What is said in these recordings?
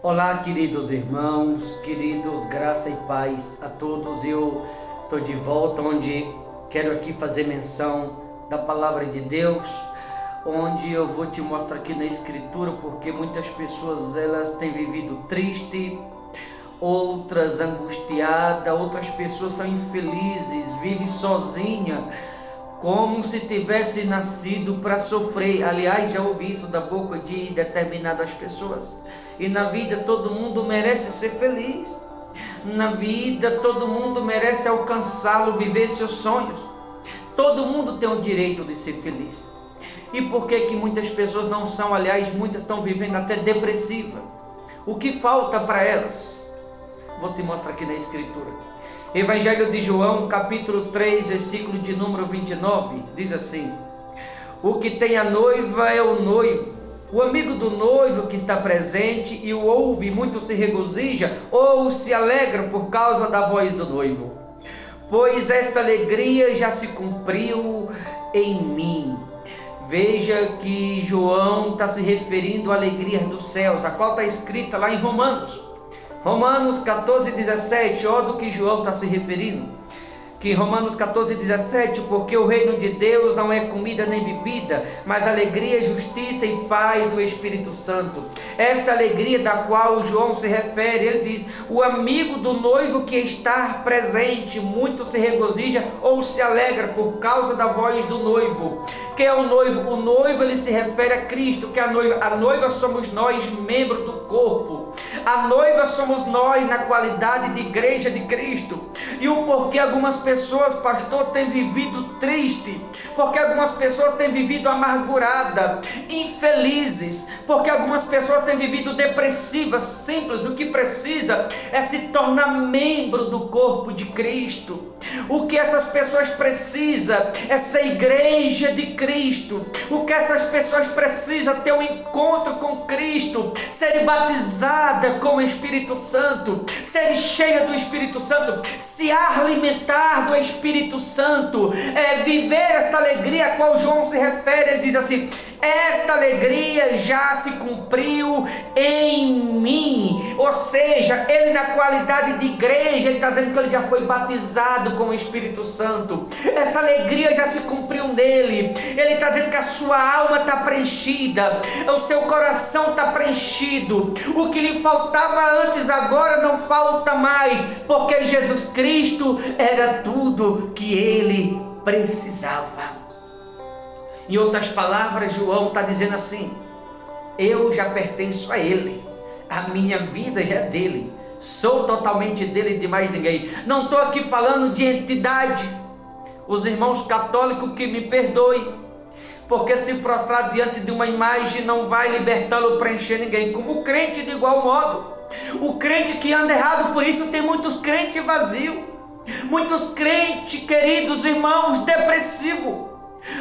Olá, queridos irmãos, queridos, graça e paz a todos. Eu estou de volta, onde quero aqui fazer menção da palavra de Deus, onde eu vou te mostrar aqui na escritura, porque muitas pessoas elas têm vivido triste, outras angustiadas, outras pessoas são infelizes, vivem sozinha, como se tivesse nascido para sofrer. Aliás, já ouvi isso da boca de determinadas pessoas. E na vida todo mundo merece ser feliz. Na vida todo mundo merece alcançá-lo, viver seus sonhos. Todo mundo tem o direito de ser feliz. E por que muitas pessoas não são? Aliás, muitas estão vivendo até depressiva. O que falta para elas? Vou te mostrar aqui na escritura. Evangelho de João, capítulo 3, versículo de número 29, diz assim: o que tem a noiva é o noivo. O amigo do noivo que está presente e o ouve, muito se regozija ou se alegra por causa da voz do noivo. Pois esta alegria já se cumpriu em mim. Veja que João está se referindo à alegria dos céus, a qual está escrita lá em Romanos 14, 17, ó do que João está se referindo. Que Romanos 14, 17, porque o reino de Deus não é comida nem bebida, mas alegria, justiça e paz no Espírito Santo. Essa alegria da qual João se refere, ele diz: o amigo do noivo que está presente, muito se regozija ou se alegra por causa da voz do noivo. Quem é o noivo? O noivo ele se refere a Cristo, que a noiva somos nós, membro do corpo. A noiva somos nós na qualidade de igreja de Cristo. E o porquê algumas pessoas, pastor, têm vivido triste, porque algumas pessoas têm vivido amargurada, infelizes, porque algumas pessoas têm vivido depressivas. Simples, o que precisa é se tornar membro do corpo de Cristo. O que essas pessoas precisam é ser igreja de Cristo. O que essas pessoas precisam é ter um encontro com Cristo, ser batizada com o Espírito Santo, ser cheia do Espírito Santo, se alimentar do Espírito Santo, viver esta alegria a qual João se refere. Ele diz assim: esta alegria já se cumpriu em mim. Ou seja, ele na qualidade de igreja, ele está dizendo que ele já foi batizado com o Espírito Santo. Essa alegria já se cumpriu nele. Ele está dizendo que a sua alma está preenchida, o seu coração está preenchido. O que lhe faltava antes, agora não falta mais, porque Jesus Cristo era tudo que ele precisava. Em outras palavras, João está dizendo assim: eu já pertenço a ele, a minha vida já é dele, sou totalmente dele e de mais ninguém. Não estou aqui falando de entidade. Os irmãos católicos que me perdoem, porque se prostrar diante de uma imagem não vai libertá-lo, preencher ninguém. Como o crente de igual modo, o crente que anda errado. Por isso tem muitos crentes vazios, muitos crentes, queridos irmãos, depressivos,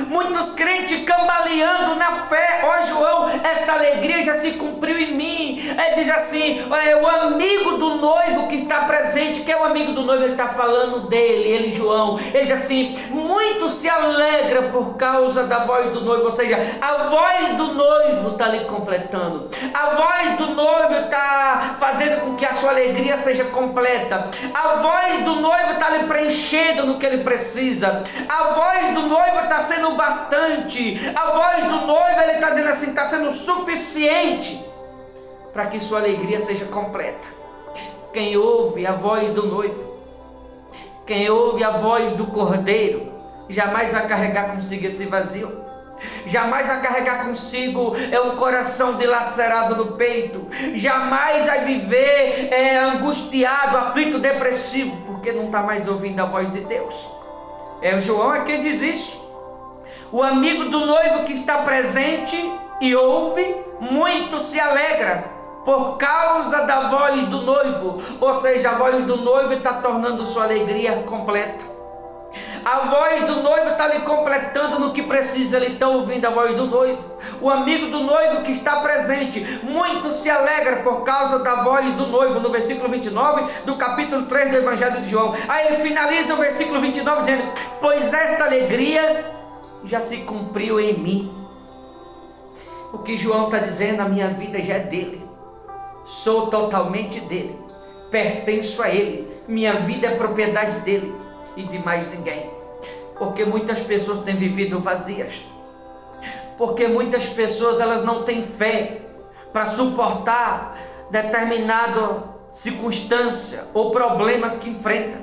muitos crentes cambaleando na fé. Ó João, esta alegria já se cumpriu em mim. Ele diz assim: o amigo do noivo que está presente. Que é o amigo do noivo? Ele está falando dele, ele João. Ele diz assim: muito se alegra por causa da voz do noivo. Ou seja, a voz do noivo está lhe completando. A voz do noivo está fazendo com que a sua alegria seja completa. A voz do noivo está lhe preenchendo no que ele precisa. A voz do noivo está sendo bastante. A voz do noivo, ele está dizendo assim, está sendo suficiente para que sua alegria seja completa. Quem ouve a voz do noivo, quem ouve a voz do cordeiro, jamais vai carregar consigo esse vazio, jamais vai carregar consigo um coração dilacerado no peito, jamais vai viver angustiado, aflito, depressivo, porque não está mais ouvindo a voz de Deus. João é quem diz isso. O amigo do noivo que está presente e ouve, muito se alegra por causa da voz do noivo. Ou seja, a voz do noivo está tornando sua alegria completa. A voz do noivo está lhe completando no que precisa. Ele está ouvindo a voz do noivo. O amigo do noivo que está presente, muito se alegra por causa da voz do noivo. No versículo 29 do capítulo 3 do Evangelho de João. Aí ele finaliza o versículo 29 dizendo: pois esta alegria já se cumpriu em mim. O que João está dizendo, a minha vida já é dele. sou totalmente dele, pertenço a ele, minha vida é propriedade dele e de mais ninguém. Porque muitas pessoas têm vivido vazias, porque muitas pessoas elas não têm fé para suportar determinada circunstância ou problemas que enfrentam,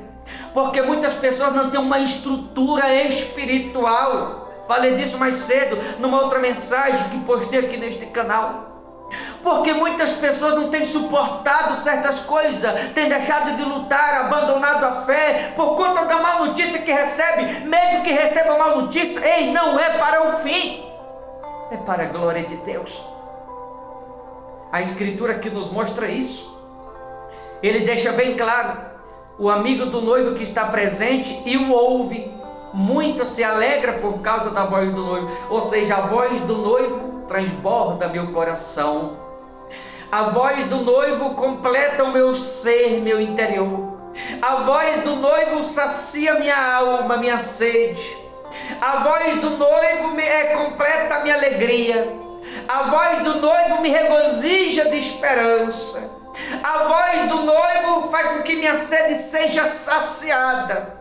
porque muitas pessoas não têm uma estrutura espiritual. Falei disso mais cedo numa outra mensagem que postei aqui neste canal. Porque muitas pessoas não têm suportado certas coisas, têm deixado de lutar, abandonado a fé por conta da má notícia que recebe. Mesmo que receba a má notícia, ei, não é para o fim, é para a glória de Deus. A Escritura que nos mostra isso, ele deixa bem claro: o amigo do noivo que está presente e o ouve, muito se alegra por causa da voz do noivo. Ou seja, a voz do noivo transborda meu coração. A voz do noivo completa o meu ser, meu interior. A voz do noivo sacia minha alma, minha sede. A voz do noivo completa a minha alegria. A voz do noivo me regozija de esperança. A voz do noivo faz com que minha sede seja saciada.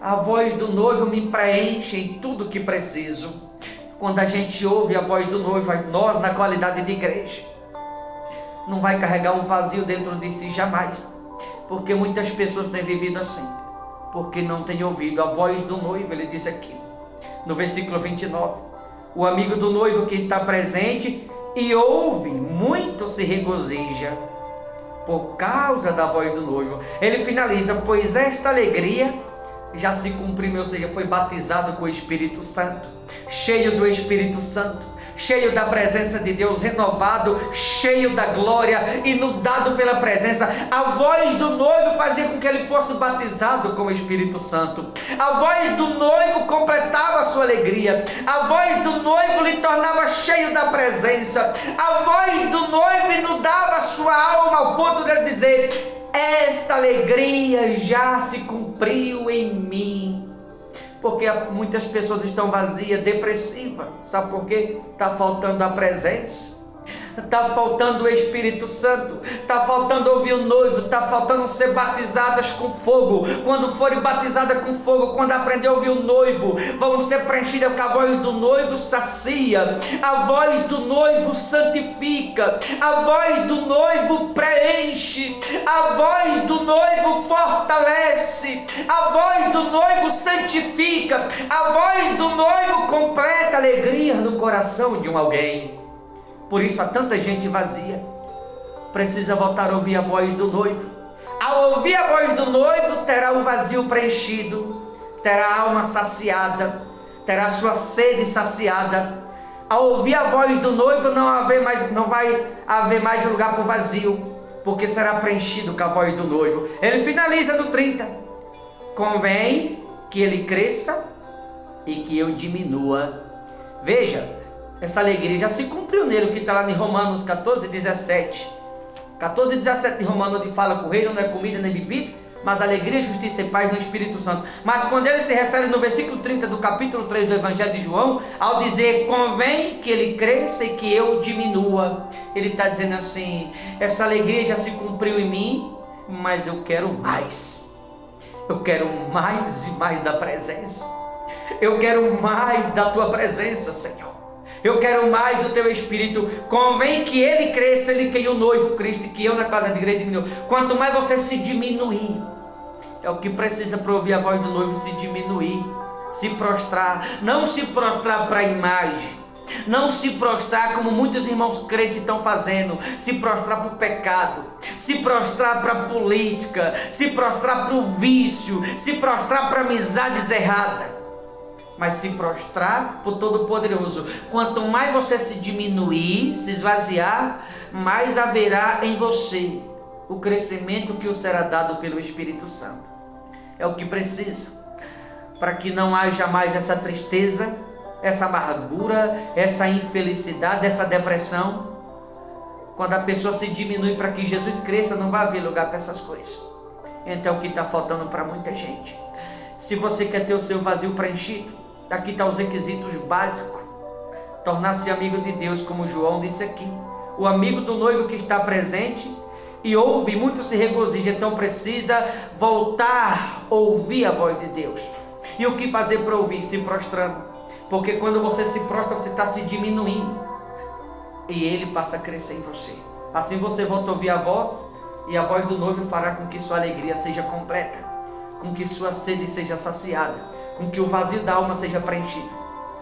A voz do noivo me preenche em tudo que preciso. Quando a gente ouve a voz do noivo, nós na qualidade de igreja, não vai carregar um vazio dentro de si jamais. Porque muitas pessoas têm vivido assim, porque não têm ouvido a voz do noivo. Ele diz aqui, no versículo 29, o amigo do noivo que está presente e ouve, muito se regozija por causa da voz do noivo. Ele finaliza, pois esta alegria já se cumpriu, ou seja, foi batizado com o Espírito Santo, cheio do Espírito Santo, cheio da presença de Deus, renovado, cheio da glória, inundado pela presença. A voz do noivo fazia com que ele fosse batizado com o Espírito Santo. A voz do noivo completava a sua alegria. A voz do noivo lhe tornava cheio da presença. A voz do noivo inundava a sua alma ao ponto de ele dizer: esta alegria já se cumpriu em mim. Porque muitas pessoas estão vazias, depressivas. Sabe por quê? Está faltando a presença, está faltando o Espírito Santo, está faltando ouvir o noivo, está faltando ser batizadas com fogo. Quando forem batizadas com fogo, quando aprender a ouvir o noivo, vão ser preenchidas, porque a voz do noivo sacia, a voz do noivo santifica, a voz do noivo preenche, a voz do noivo fortalece, a voz do noivo santifica, a voz do noivo completa alegria no coração de alguém. Por isso há tanta gente vazia. Precisa voltar a ouvir a voz do noivo. Ao ouvir a voz do noivo, terá o vazio preenchido, terá a alma saciada, terá a sua sede saciada. Ao ouvir a voz do noivo, não vai haver mais lugar para o vazio, porque será preenchido com a voz do noivo. Ele finaliza no 30. Convém que ele cresça e que eu diminua. Veja, essa alegria já se cumpriu nele, o que está lá em Romanos 14, 17. 14, 17 de Romanos, onde fala que o reino não é comida nem bebida, mas alegria, justiça e paz no Espírito Santo. Mas quando ele se refere no versículo 30 do capítulo 3 do Evangelho de João, ao dizer convém que ele cresça e que eu diminua, ele está dizendo assim: essa alegria já se cumpriu em mim, mas eu quero mais. Eu quero mais e mais da presença. Eu quero mais da tua presença, Senhor. Eu quero mais do teu Espírito. Convém que ele cresça, ele que o noivo Cristo, e que eu na quadra de igreja diminua. Quanto mais você se diminuir, é o que precisa para ouvir a voz do noivo, se diminuir, se prostrar. Não se prostrar para a imagem, não se prostrar como muitos irmãos crentes estão fazendo, se prostrar para o pecado, se prostrar para a política, se prostrar para o vício, se prostrar para amizades erradas, mas se prostrar por Todo-Poderoso. Quanto mais você se diminuir, se esvaziar, mais haverá em você o crescimento que o será dado pelo Espírito Santo. É o que precisa, para que não haja mais essa tristeza, essa amargura, essa infelicidade, essa depressão. Quando a pessoa se diminui para que Jesus cresça, não vai haver lugar para essas coisas. Então é o que está faltando para muita gente. Se você quer ter o seu vazio preenchido, aqui estão os requisitos básicos. Tornar-se amigo de Deus, como João disse aqui. O amigo do noivo que está presente e ouve, muito se regozija. Então precisa voltar a ouvir a voz de Deus. E o que fazer para ouvir? Se prostrando. Porque quando você se prostra, você está se diminuindo. E Ele passa a crescer em você. Assim você volta a ouvir a voz, e a voz do noivo fará com que sua alegria seja completa, com que sua sede seja saciada, com que o vazio da alma seja preenchido,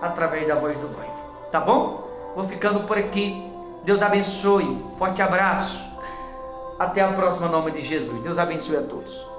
através da voz do noivo. Tá bom? Vou ficando por aqui. Deus abençoe. Forte abraço. Até a próxima, em nome de Jesus. Deus abençoe a todos.